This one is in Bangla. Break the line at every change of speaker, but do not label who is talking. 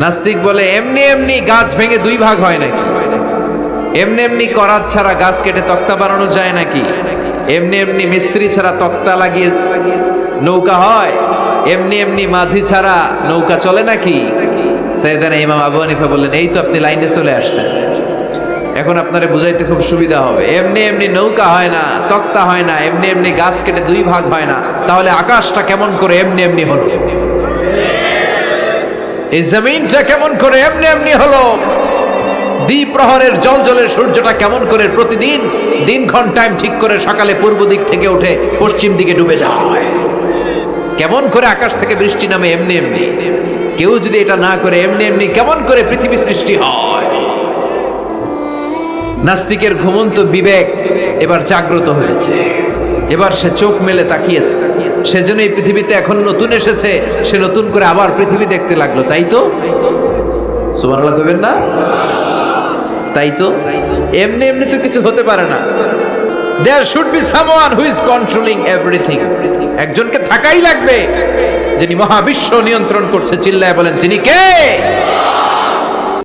নাস্তিক বলে এমনি এমনি গাছ ভেঙে দুই ভাগ হয় নাকি? এমনি এমনি করাত ছাড়া গাছ কেটে তক্তা বানানো যায় নাকি? এমনি এমনি মিস্ত্রি ছাড়া তক্তা লাগিয়ে নৌকা হয়? এমনি এমনি মাঝি ছাড়া নৌকা চলে নাকি? সাইয়েদানা ইমাম আবু হানিফা বললেন, এই তো আপনি লাইনে চলে আসছেন, এখন আপনারে বুঝাইতে খুব সুবিধা হবে। এমনি এমনি নৌকা হয় না, তক্তা হয় না, এমনি এমনি গাছ কেটে দুই ভাগ হয় না, তাহলে আকাশটা কেমন করে এমনি এমনি হলো? এই জমিনটা কেমন করে এমনি এমনি হলো? দ্বিপ্রহরের জলজলের সূর্যটা কেমন করে প্রতিদিন দিনক্ষণ টাইম ঠিক করে সকালে পূর্ব দিক থেকে উঠে পশ্চিম দিকে ডুবে যায়? কেমন করে আকাশ থেকে বৃষ্টি নামে এমনি এমনি? কেউ যদি এটা না করে এমনি এমনি কেমন করে পৃথিবী সৃষ্টি হয়? নাস্তিকের ঘুমন্ত বিবেক এবার জাগ্রত হয়েছে, এবার সে চোখ মেলে তাকিয়েছে। সেজন্য এই পৃথিবীতে এখন নতুন এসেছে, সে নতুন করে আবার পৃথিবী দেখতে লাগলো। তাই তো সুবহানাল্লাহ কইবেন না? তাই তো এমনি এমনি তো কিছু হতে পারে না। There should be someone who is controlling everything. একজনকে থাকাই লাগবে যিনি মহাবিশ্ব নিয়ন্ত্রণ করছে। চিল্লায় বলেন, তিনি কে?